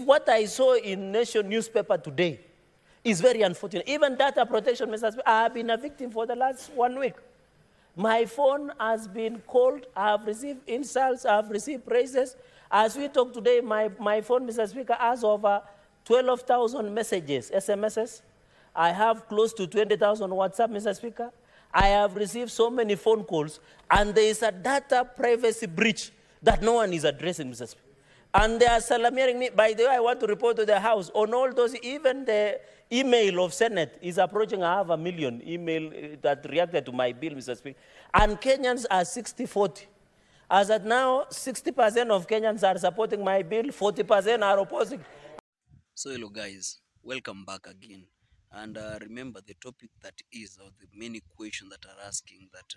What I saw in Nation newspaper today is very unfortunate. Even data protection measures, I have been a victim for the last 1 week. My phone has been called, I have received insults, I have received praises. As we talk today, my phone, Mr. Speaker, has over 12,000 messages, SMSs. I have close to 20,000 WhatsApp, Mr. Speaker. I have received so many phone calls, and there is a data privacy breach that no one is addressing, Mr. Speaker. And they are salamiering me. By the way, I want to report to the House on all those, even the email of Senate is approaching 500,000 email that reacted to my bill, Mr. Speaker. And Kenyans are 60-40. As at now, 60% of Kenyans are supporting my bill, 40% are opposing. So hello guys, welcome back again. And remember the topic that is, or the many questions that are asking that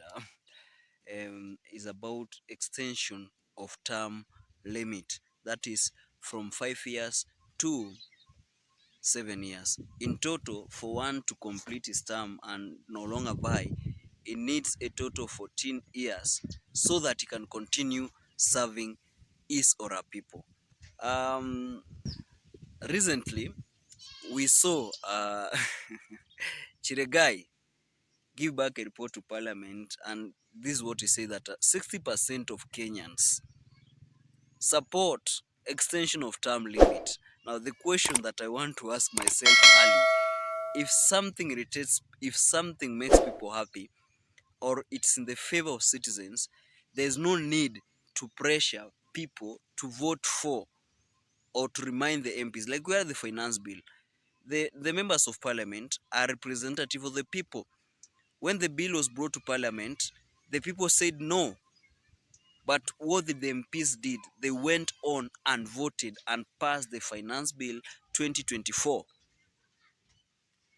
is about extension of term limit. That is from 5 years to 7 years. In total, for one to complete his term and no longer buy, it needs a total of 14 years so that he can continue serving his or her people. Recently, we saw Cherargei give back a report to Parliament, and this is what he said, that 60% of Kenyans support extension of term limit. Now, the question that I want to ask myself early, if something makes people happy, or it's in the favor of citizens, there's no need to pressure people to vote for or to remind the MPs. Like we are the finance bill. The members of parliament are representative of the people. When the bill was brought to parliament, the people said no. But what the MPs did, they went on and voted and passed the finance bill 2024.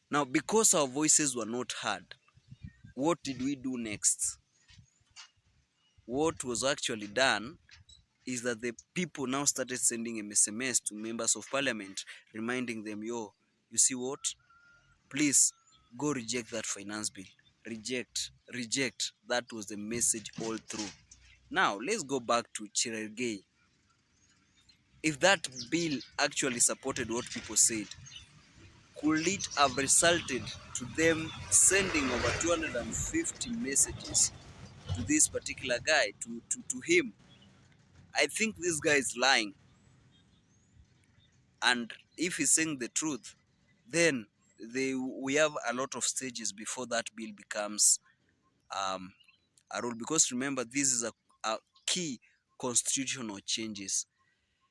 Now, because our voices were not heard, what did we do next? What was actually done is that the people now started sending a SMS to members of parliament, reminding them, yo, you see what? Please go reject that finance bill. Reject. That was the message all through. Now, let's go back to Cherargei. If that bill actually supported what people said, could it have resulted to them sending over 250 messages to this particular guy, to him? I think this guy is lying. And if he's saying the truth, then we have a lot of stages before that bill becomes um, a rule. Because remember, this is a key constitutional changes.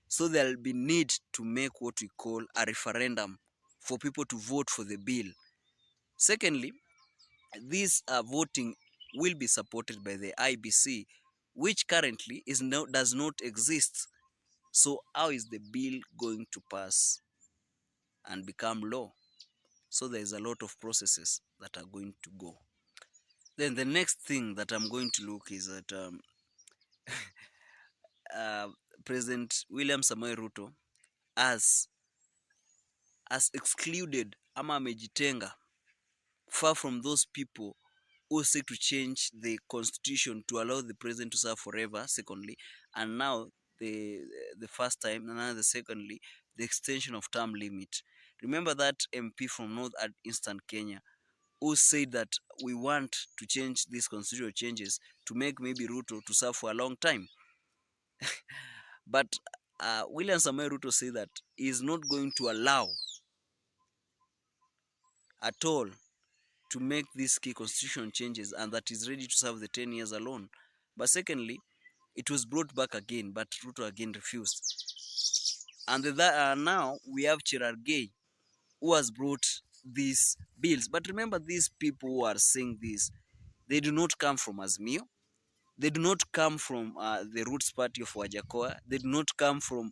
So there'll be need to make what we call a referendum for people to vote for the bill. Secondly, this voting will be supported by the IBC, which currently does not exist. So how is the bill going to pass and become law? So there's a lot of processes that are going to go. Then the next thing that I'm going to look is that uh, President William Samoei Ruto has excluded ama amejitenga far from those people who seek to change the constitution to allow the president to serve forever, secondly, and now the first time, and now the secondly, the extension of term limit. Remember that MP from North at Eastern Kenya who said that we want to change these constitutional changes to make maybe Ruto to serve for a long time. But William Samoei Ruto said that he is not going to allow at all to make these key constitutional changes, and that is ready to serve the 10 years alone. But secondly, it was brought back again, but Ruto again refused. And now we have Cherargei, who has brought these bills. But remember, these people who are saying this, they do not come from Azmio. They do not come from the Roots Party of Wajakoya. They do not come from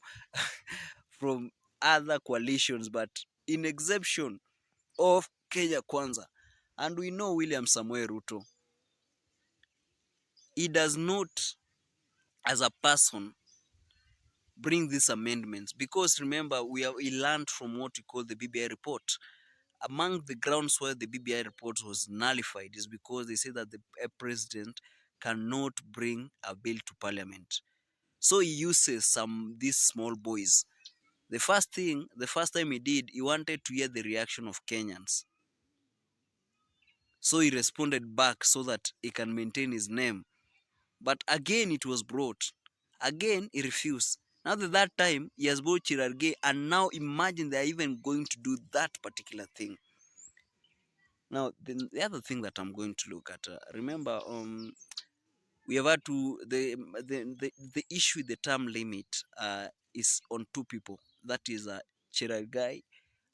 from other coalitions, but in exception of Kenya Kwanza. And we know William Samoei Ruto, he does not, as a person, bring these amendments, because remember, we learned from what we call the BBI report. Among the grounds why the BBI report was nullified is because they say that the president cannot bring a bill to parliament. So he uses these small boys The first time he did, he wanted to hear the reaction of Kenyans. So he responded back so that he can maintain his name. But again, it was brought. Again, he refused. Now the third time, he has brought Cherargei, and now imagine they are even going to do that particular thing. Now, the other thing that I'm going to look at, remember, we have had to the issue with the term limit is on two people. That is Cherargei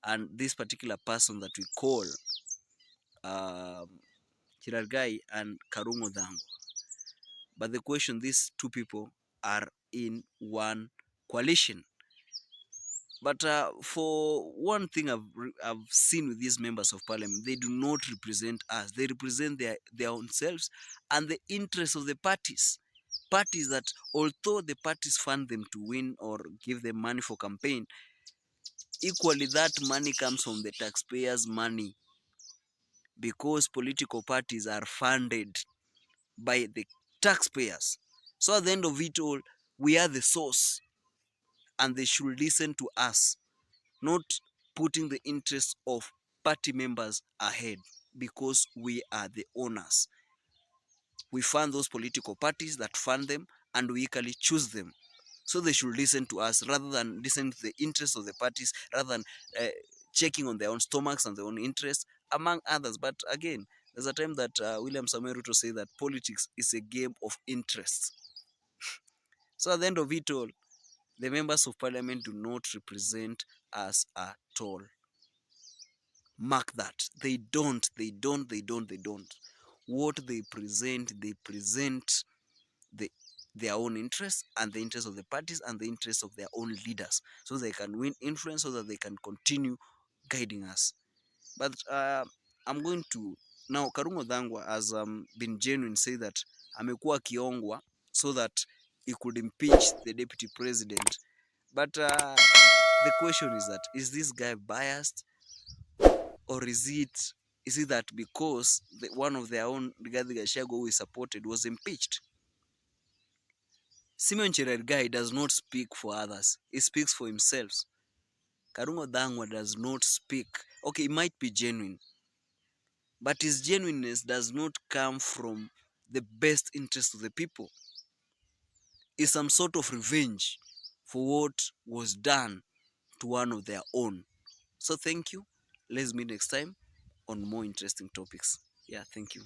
and this particular person that we call um, Cherargei and Karungo Dhango. But the question, these two people are in one coalition. But for one thing I've seen with these members of parliament, they do not represent us. They represent their own selves and the interests of the parties. Parties that, although the parties fund them to win or give them money for campaign, equally that money comes from the taxpayers' money, because political parties are funded by the taxpayers. So at the end of it all, we are the source, and they should listen to us, not putting the interests of party members ahead, because we are the owners. We fund those political parties that fund them, and we equally choose them. So they should listen to us rather than listen to the interests of the parties, rather than uh, checking on their own stomachs and their own interests, among others. But again, there's a time that William Samuel Ruto said that politics is a game of interests. So at the end of it all, the members of parliament do not represent us at all. Mark that. They don't. What they present the, their own interests and the interests of the parties and the interests of their own leaders, so they can win influence, so that they can continue guiding us. But I'm going to now, Karungo Dhangwa has been genuine, say that amekuwa akiongwa so that he could impeach the deputy president. But the question is that, is this guy biased, or is it that because one of their own, Rigathi Gachagua, who he supported, was impeached? Simeon Cherargei does not speak for others. He speaks for himself. Karungo Dhangwa does not speak. Okay, he might be genuine, but his genuineness does not come from the best interest of the people. It's some sort of revenge for what was done to one of their own. So thank you. Let's meet next time on more interesting topics. Yeah, thank you.